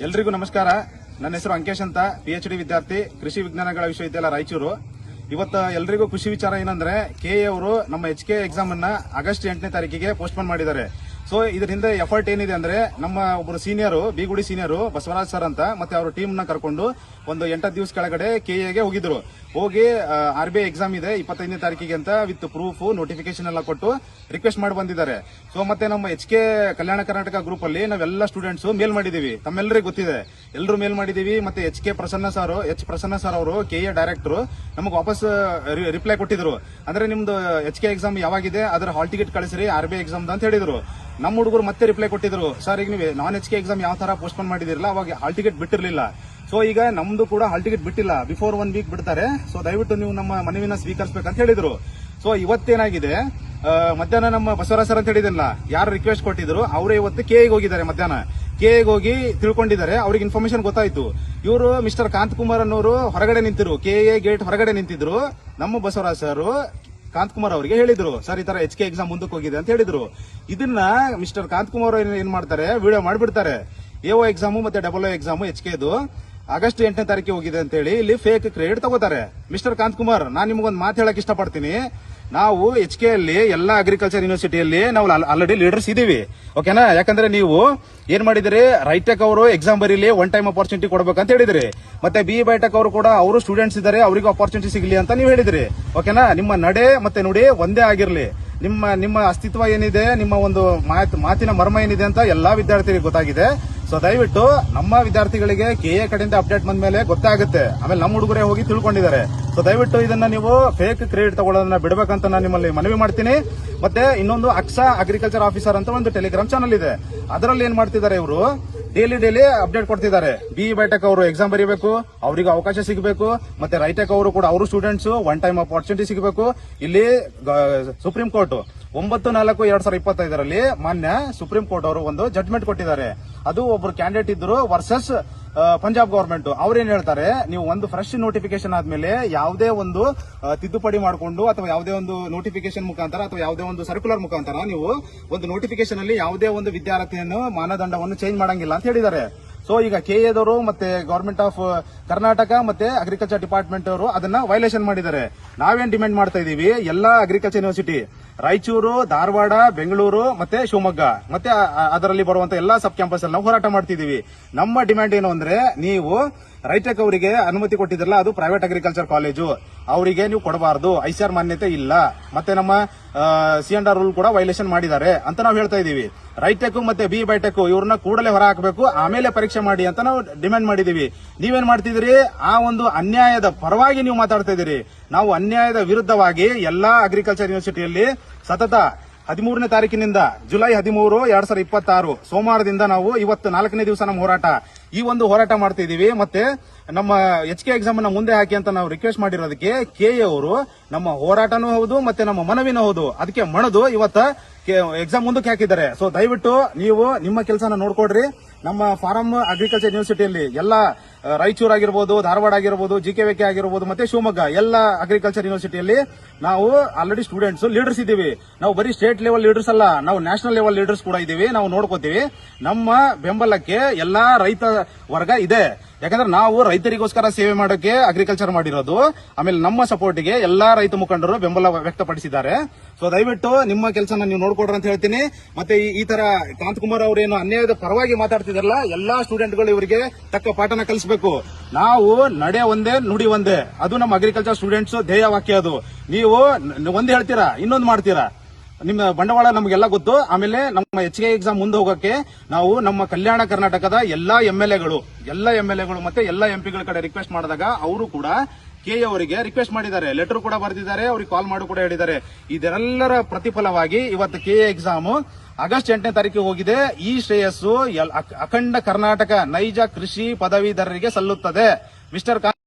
ಎಲ್ರಿಗೂ ನಮಸ್ಕಾರ. ನನ್ನ ಹೆಸರು ಅಂಕೇಶ್ ಅಂತ, PhD ವಿದ್ಯಾರ್ಥಿ, ಕೃಷಿ ವಿಜ್ಞಾನಗಳ ವಿಶ್ವವಿದ್ಯಾಲಯ ರಾಯಚೂರು. ಇವತ್ತು ಎಲ್ರಿಗೂ ಖುಷಿ ವಿಚಾರ ಏನಂದ್ರೆ KA ಅವರು ನಮ್ಮ HK ಎಕ್ಸಾಮ್ ಅನ್ನ ಆಗಸ್ಟ್ 8ನೇ ತಾರೀಕಿಗೆ ಪೋಸ್ಟ್ಪೋನ್ ಮಾಡಿದ್ದಾರೆ. ಸೊ ಇದರಿಂದ ಎಫರ್ಟ್ ಏನಿದೆ ಅಂದ್ರೆ ನಮ್ಮ ಒಬ್ಬರು ಸೀನಿಯರು, ಬಿಗುಡಿ ಸೀನಿಯರು ಬಸವರಾಜ್ ಸರ್ ಅಂತ, ಮತ್ತೆ ಅವರ ಟೀಮ್ ನ ಕರ್ಕೊಂಡು ಒಂದು 8 ದಿವಸ ಕೆಳಗಡೆ KAಗೆ ಹೋಗಿದ್ರು. ಹೋಗಿ RBI ಎಕ್ಸಾಮ್ ಇದೆ 25ನೇ ತಾರೀಕಿಗೆ ಅಂತ ವಿತ್ ಪ್ರೂಫ್ ನೋಟಿಫಿಕೇಶನ್ ಎಲ್ಲ ಕೊಟ್ಟು ರಿಕ್ವೆಸ್ಟ್ ಮಾಡಿ ಬಂದಿದ್ದಾರೆ. ಸೊ ಮತ್ತೆ ನಮ್ಮ HK ಕಲ್ಯಾಣ ಕರ್ನಾಟಕ ಗ್ರೂಪ್ ಅಲ್ಲಿ ನಾವೆಲ್ಲ ಸ್ಟೂಡೆಂಟ್ಸ್ ಮೇಲ್ ಮಾಡಿದೀವಿ, ತಮ್ಮೆಲ್ಲರಿಗೂ ಗೊತ್ತಿದೆ, ಎಲ್ಲರೂ ಮೇಲ್ ಮಾಡಿದೀವಿ. ಮತ್ತೆ HK ಪ್ರಸನ್ನ ಸರ್ ಅವರು KA ಡೈರೆಕ್ಟರ್ ನಮಗೆ ವಾಪಸ್ ರಿಪ್ಲೈ ಕೊಟ್ಟಿದ್ರು. ಅಂದ್ರೆ ನಿಮ್ದು HK ಎಕ್ಸಾಮ್ ಯಾವಾಗಿದೆ ಅದರ ಹಾಲ್ ಟಿಕೆಟ್ ಕಳಿಸ್ರಿ RBI ಎಕ್ಸಾಮ್ ಅಂತ ಹೇಳಿದ್ರು. ನಮ್ಮ ಹುಡುಗರು ಮತ್ತೆ ರಿಪ್ಲೈ ಕೊಟ್ಟಿದ್ರು, ಸರ್ ಈಗ ನೀವು ನಾನ್ HK ಎಕ್ಸಾಮ್ ಯಾವ ತರ ಪೋಸ್ಟ್ಪೋನ್ ಮಾಡಿದಿರಲ್ಲ ಅವಾಗ ಹಾಲ್ ಟಿಕೆಟ್ ಬಿಟ್ಟಿರ್ಲಿಲ್ಲ. ಸೊ ಈಗ ನಮ್ದು ಕೂಡ ಹಾಲ್ ಟಿಕೆಟ್ ಬಿಟ್ಟಿಲ್ಲ, ಬಿಫೋರ್ 1 ವೀಕ್ ಬಿಡ್ತಾರೆ. ಸೊ ದಯವಿಟ್ಟು ನೀವು ನಮ್ಮ ಮನವಿನ ಸ್ವೀಕರಿಸಬೇಕಂತ ಹೇಳಿದ್ರು. ಸೊ ಇವತ್ತೇನಾಗಿದೆ, ಮಧ್ಯಾಹ್ನ ನಮ್ಮ ಬಸವರಾಜ್ ಸರ್ ಅಂತ ಹೇಳಿದಿಲ್ಲ, ಯಾರು ರಿಕ್ವೆಸ್ಟ್ ಕೊಟ್ಟಿದ್ರು ಅವರೇ ಇವತ್ತು KAಗೆ ಹೋಗಿದ್ದಾರೆ. ಮಧ್ಯಾಹ್ನ KAಗೆ ಹೋಗಿ ತಿಳ್ಕೊಂಡಿದ್ದಾರೆ, ಅವ್ರಿಗೆ ಇನ್ಫಾರ್ಮೇಶನ್ ಗೊತ್ತಾಯ್ತು. ಇವರು ಮಿಸ್ಟರ್ ಕಾಂತಕುಮಾರ್ ಅನ್ನೋರು ಹೊರಗಡೆ ನಿಂತಿರು, KA ಗೇಟ್ ಹೊರಗಡೆ ನಿಂತಿದ್ರು. ನಮ್ಮ ಬಸವರಾಜ್ ಸರ್ ಕಾಂತಕುಮಾರ್ ಅವರಿಗೆ ಹೇಳಿದ್ರು, ಸರ್ ಈ ತರ HK ಎಕ್ಸಾಮ್ ಮುಂದಕ್ಕೆ ಹೋಗಿದೆ ಅಂತ ಹೇಳಿದ್ರು. ಇದನ್ನ ಮಿಸ್ಟರ್ ಕಾಂತಕುಮಾರ್ ಏನ್ ಮಾಡ್ತಾರೆ, ವಿಡಿಯೋ ಮಾಡಿಬಿಡ್ತಾರೆ. AO ಎಕ್ಸಾಮು ಮತ್ತೆ AA ಎಕ್ಸಾಮು HKದು ಆಗಸ್ಟ್ 8ನೇ ತಾರೀಕಿಗೆ ಹೋಗಿದೆ ಅಂತ ಹೇಳಿ ಇಲ್ಲಿ ಫೇಕ್ ಕ್ರೆಡಿಟ್ ತಗೋತಾರೆ. ಮಿಸ್ಟರ್ ಕಾಂತಕುಮಾರ್, ನಾನು ನಿಮಗೊಂದು ಮಾತು ಹೇಳಕ್ ಇಷ್ಟಪಡ್ತೀನಿ. ನಾವು HK ಅಲ್ಲಿ ಎಲ್ಲಾ ಅಗ್ರಿಕಲ್ಚರ್ ಯೂನಿವರ್ಸಿಟಿಯಲ್ಲಿ ನಾವು ಆಲ್ರೆಡಿ ಲೀಡರ್ಸ್ ಇದೀವಿ, ಓಕೆನಾ? ಯಾಕಂದ್ರೆ ನೀವು ಏನ್ ಮಾಡಿದ್ರಿ, ರೈಟೆಕ್ ಅವರು ಎಕ್ಸಾಮ್ ಬರೀಲಿ, ಒನ್ ಟೈಮ್ ಅಪಾರ್ಚುನಿಟಿ ಕೊಡಬೇಕಂತ ಹೇಳಿದ್ರಿ. ಮತ್ತೆ BE ಬೈಟೆಕ್ ಅವರು ಕೂಡ ಅವರು ಸ್ಟೂಡೆಂಟ್ಸ್ ಇದ್ದಾರೆ, ಅವರಿಗೆ ಅಪಾರ್ಚುನಿಟಿ ಸಿಗಲಿ ಅಂತ ನೀವು ಹೇಳಿದ್ರಿ, ಓಕೆನಾ? ನಿಮ್ಮ ನಡೆ ಮತ್ತೆ ನುಡಿ ಒಂದೇ ಆಗಿರ್ಲಿ. ನಿಮ್ಮ ಅಸ್ತಿತ್ವ ಏನಿದೆ, ನಿಮ್ಮ ಒಂದು ಮಾತಿನ ಮರ್ಮ ಏನಿದೆ ಅಂತ ಎಲ್ಲಾ ವಿದ್ಯಾರ್ಥಿಗಳಿಗೆ ಗೊತ್ತಾಗಿದೆ. ಸೊ ದಯವಿಟ್ಟು ನಮ್ಮ ವಿದ್ಯಾರ್ಥಿಗಳಿಗೆ KA ಕಡೆಯಿಂದ ಅಪ್ಡೇಟ್ ಬಂದ ಮೇಲೆ ಗೊತ್ತಾಗುತ್ತೆ. ಆಮೇಲೆ ನಮ್ಮ ಹುಡುಗರೇ ಹೋಗಿ ತಿಳ್ಕೊಂಡಿದ್ದಾರೆ. ಸೊ ದಯವಿಟ್ಟು ಇದನ್ನ ನೀವು ಫೇಕ್ ಕ್ರೆಡಿಟ್ ತಗೊಳ್ಳೋದನ್ನ ಬಿಡಬೇಕಂತ ನಾನು ನಿಮ್ಮಲ್ಲಿ ಮನವಿ ಮಾಡ್ತೀನಿ. ಮತ್ತೆ ಇನ್ನೊಂದು ಅಕ್ಸಾ ಅಗ್ರಿಕಲ್ಚರ್ ಆಫೀಸರ್ ಅಂತ ಒಂದು ಟೆಲಿಗ್ರಾಮ್ ಚಾನಲ್ ಇದೆ, ಅದರಲ್ಲಿ ಏನ್ ಮಾಡ್ತಿದ್ದಾರೆ ಇವರು, ಡೈಲಿ ಅಪ್ಡೇಟ್ ಕೊಡ್ತಿದ್ದಾರೆ. BE ಬೈಟೆಕ್ ಅವರು ಎಕ್ಸಾಮ್ ಬರೀಬೇಕು, ಅವರಿಗೆ ಅವಕಾಶ ಸಿಗಬೇಕು. ಮತ್ತೆ ರೈಟೆಕ್ ಅವರು ಕೂಡ ಅವರು ಸ್ಟೂಡೆಂಟ್ಸ್ ಒನ್ ಟೈಮ್ ಅಪಾರ್ಚುನಿಟಿ ಸಿಗಬೇಕು. ಇಲ್ಲಿ ಸುಪ್ರೀಂ ಕೋರ್ಟ್ 9/4/2025 ಮಾನ್ಯ ಸುಪ್ರೀಂ ಕೋರ್ಟ್ ಅವರು ಒಂದು ಜಡ್ಜ್ಮೆಂಟ್ ಕೊಟ್ಟಿದ್ದಾರೆ. ಅದು ಒಬ್ರು ಕ್ಯಾಂಡಿಡೇಟ್ ಇದ್ರು ವರ್ಸಸ್ ಪಂಜಾಬ್ ಗವರ್ಮೆಂಟ್. ಅವ್ರೇನ್ ಹೇಳ್ತಾರೆ, ನೀವು ಒಂದು ಫ್ರೆಶ್ ನೋಟಿಫಿಕೇಶನ್ ಆದ್ಮೇಲೆ ಯಾವುದೇ ಒಂದು ತಿದ್ದುಪಡಿ ಮಾಡಿಕೊಂಡು ಅಥವಾ ಯಾವುದೇ ಒಂದು ನೋಟಿಫಿಕೇಶನ್ ಮುಖಾಂತರ ಅಥವಾ ಯಾವುದೇ ಒಂದು ಸರ್ಕ್ಯುಲರ್ ಮುಖಾಂತರ ನೀವು ಒಂದು ನೋಟಿಫಿಕೇಶನ್ ಅಲ್ಲಿ ಯಾವುದೇ ಒಂದು ವಿದ್ಯಾರ್ಥಿಯನ್ನು ಮಾನದಂಡವನ್ನು ಚೇಂಜ್ ಮಾಡಂಗಿಲ್ಲ ಅಂತ ಹೇಳಿದ್ದಾರೆ. ಸೊ ಈಗ KAದವರು ಮತ್ತೆ ಗವರ್ಮೆಂಟ್ ಆಫ್ ಕರ್ನಾಟಕ ಮತ್ತೆ ಅಗ್ರಿಕಲ್ಚರ್ ಡಿಪಾರ್ಟ್ಮೆಂಟ್ ಅವರು ಅದನ್ನ ವೈಲೇಷನ್ ಮಾಡಿದ್ದಾರೆ. ನಾವೇನ್ ಡಿಮ್ಯಾಂಡ್ ಮಾಡ್ತಾ ಇದೀವಿ, ಎಲ್ಲಾ ಅಗ್ರಿಕಲ್ಚರ್ ಯೂನಿವರ್ಸಿಟಿ ರಾಯಚೂರು, ಧಾರವಾಡ, ಬೆಂಗಳೂರು ಮತ್ತೆ ಶಿವಮೊಗ್ಗ ಮತ್ತೆ ಅದರಲ್ಲಿ ಬರುವಂತ ಎಲ್ಲಾ ಸಬ್ ಕ್ಯಾಂಪಸ್ ಅಲ್ಲಿ ನಾವು ಹೋರಾಟ ಮಾಡ್ತಿದೀವಿ. ನಮ್ಮ ಡಿಮ್ಯಾಂಡ್ ಏನು ಅಂದ್ರೆ, ನೀವು ರೈಟೆಕ್ ಅವರಿಗೆ ಅನುಮತಿ ಕೊಟ್ಟಿದ್ರಲ್ಲ, ಅದು ಪ್ರೈವೇಟ್ ಅಗ್ರಿಕಲ್ಚರ್ ಕಾಲೇಜು, ಅವರಿಗೆ ನೀವು ಕೊಡಬಾರದು, ICAR ಮಾನ್ಯತೆ ಇಲ್ಲ. ಮತ್ತೆ ನಮ್ಮ C&R ರೂಲ್ ಕೂಡ ವೈಲೇಷನ್ ಮಾಡಿದ್ದಾರೆ ಅಂತ ನಾವು ಹೇಳ್ತಾ ಇದೀವಿ. ರೈಟೆಕ್ ಮತ್ತೆ BE ಬೈಟೆಕ್ ಇವ್ರನ್ನ ಕೂಡಲೇ ಹೊರ ಹಾಕಬೇಕು, ಆಮೇಲೆ ಪರೀಕ್ಷೆ ಮಾಡಿ ಅಂತ ನಾವು ಡಿಮ್ಯಾಂಡ್ ಮಾಡಿದೀವಿ. ನೀವೇನ್ ಮಾಡ್ತಿದ್ರಿ, ಆ ಒಂದು ಅನ್ಯಾಯದ ಪರವಾಗಿ ನೀವು ಮಾತಾಡ್ತಾ ಇದೀರಿ. ನಾವು ಅನ್ಯಾಯದ ವಿರುದ್ಧವಾಗಿ ಎಲ್ಲಾ ಅಗ್ರಿಕಲ್ಚರ್ ಯೂನಿವರ್ಸಿಟಿಯಲ್ಲಿ ಸತತ 13ನೇ ತಾರೀಕಿನಿಂದ ಜುಲೈ 13, 2026 ಸೋಮವಾರದಿಂದ ನಾವು ಇವತ್ತು 4ನೇ ದಿವಸ ನಮ್ಮ ಹೋರಾಟ, ಈ ಒಂದು ಹೋರಾಟ ಮಾಡ್ತಾ ಇದೀವಿ. ಮತ್ತೆ ನಮ್ಮ HK ಎಕ್ಸಾಮ್ ಅನ್ನ ಮುಂದೆ ಹಾಕಿ ಅಂತ ನಾವು ರಿಕ್ವೆಸ್ಟ್ ಮಾಡಿರೋದಕ್ಕೆ KA ಅವರು ನಮ್ಮ ಹೋರಾಟನೂ ಹೌದು ಮತ್ತೆ ನಮ್ಮ ಮನವಿನೂ ಹೌದು, ಅದಕ್ಕೆ ಮಣದು ಇವತ್ತ ಎಕ್ಸಾಮ್ ಮುಂದಕ್ಕೆ ಹಾಕಿದ್ದಾರೆ. ಸೊ ದಯವಿಟ್ಟು ನೀವು ನಿಮ್ಮ ಕೆಲಸನ ನೋಡ್ಕೊಡ್ರಿ. ನಮ್ಮ ಫಾರಂ ಅಗ್ರಿಕಲ್ಚರ್ ಯೂನಿವರ್ಸಿಟಿಯಲ್ಲಿ ಎಲ್ಲ ರಾಯಚೂರು ಆಗಿರ್ಬೋದು, ಧಾರವಾಡ ಆಗಿರ್ಬೋದು, GKVK ಆಗಿರ್ಬೋದು ಮತ್ತೆ ಶಿವಮೊಗ್ಗ ಎಲ್ಲ ಅಗ್ರಿಕಲ್ಚರ್ ಯೂನಿವರ್ಸಿಟಿಯಲ್ಲಿ ನಾವು ಆಲ್ರೆಡಿ ಸ್ಟೂಡೆಂಟ್ಸ್ ಲೀಡರ್ಸ್ ಇದ್ದೀವಿ. ನಾವು ಬರೀ ಸ್ಟೇಟ್ ಲೆವೆಲ್ ಲೀಡರ್ಸ್ ಅಲ್ಲ, ನಾವು ನ್ಯಾಷನಲ್ ಲೆವೆಲ್ ಲೀಡರ್ಸ್ ಕೂಡ ಇದ್ದೀವಿ. ನಾವು ನೋಡ್ಕೋತೀವಿ. ನಮ್ಮ ಬೆಂಬಲಕ್ಕೆ ಎಲ್ಲಾ ರೈತ ವರ್ಗ ಇದೆ, ಯಾಕಂದ್ರೆ ನಾವು ರೈತರಿಗೋಸ್ಕರ ಸೇವೆ ಮಾಡೋಕೆ ಅಗ್ರಿಕಲ್ಚರ್ ಮಾಡಿರೋದು. ಆಮೇಲೆ ನಮ್ಮ ಸಪೋರ್ಟ್ಗೆ ಎಲ್ಲಾ ರೈತ ಮುಖಂಡರು ಬೆಂಬಲ ವ್ಯಕ್ತಪಡಿಸಿದ್ದಾರೆ. ಸೊ ದಯವಿಟ್ಟು ನಿಮ್ಮ ಕೆಲಸನ ನೀವು ನೋಡ್ಕೊಡ್ರಿ ಅಂತ ಹೇಳ್ತೀನಿ. ಮತ್ತೆ ಈ ತರ ಕಾಂತಕುಮಾರ್ ಅವರೇನು ಅನ್ಯಾಯದ ಪರವಾಗಿ ಮಾತಾಡ್ತಿದಾರಲ್ಲ, ಎಲ್ಲಾ ಸ್ಟೂಡೆಂಟ್ಗಳು ಇವರಿಗೆ ತಕ್ಕ ಪಾಠನ ಕಲಿಸಬೇಕು. ನಾವು ನಡೆ ಒಂದೇ ನುಡಿ ಒಂದೇ, ಅದು ನಮ್ಮ ಅಗ್ರಿಕಲ್ಚರ್ ಸ್ಟೂಡೆಂಟ್ಸ್ ಧ್ಯೇಯ ವಾಕ್ಯ. ಅದು ನೀವು ಒಂದ್ ಹೇಳ್ತೀರಾ, ಇನ್ನೊಂದು ಮಾಡ್ತೀರಾ. ನಿಮ್ಮ ಬಂಡವಾಳ ನಮಗೆಲ್ಲ ಗೊತ್ತು. ಆಮೇಲೆ ನಮ್ಮ HK ಎಕ್ಸಾಮ್ ಮುಂದೆ ಹೋಗಕ್ಕೆ ನಾವು ನಮ್ಮ ಕಲ್ಯಾಣ ಕರ್ನಾಟಕದ ಎಲ್ಲಾ MLAಗಳು ಮತ್ತೆ ಎಲ್ಲಾ MP ಗಳ ಕಡೆ ರಿಕ್ವೆಸ್ಟ್ ಮಾಡಿದಾಗ ಅವರು ಕೂಡ KA ಅವರಿಗೆ ರಿಕ್ವೆಸ್ಟ್ ಮಾಡಿದ್ದಾರೆ, ಲೆಟರ್ ಕೂಡ ಬರೆದಿದ್ದಾರೆ, ಅವ್ರಿಗೆ ಕಾಲ್ ಮಾಡಿ ಕೂಡ ಹೇಳಿದ್ದಾರೆ. ಇದೆಲ್ಲರ ಪ್ರತಿಫಲವಾಗಿ ಇವತ್ತು KA ಎಕ್ಸಾಮ್ ಆಗಸ್ಟ್ 8ನೇ ತಾರೀಕಿಗೆ ಹೋಗಿದೆ. ಈ ಶ್ರೇಯಸ್ಸು ಅಖಂಡ ಕರ್ನಾಟಕ ನೈಜ ಕೃಷಿ ಪದವೀಧರರಿಗೆ ಸಲ್ಲುತ್ತದೆ. ಮಿಸ್ಟರ್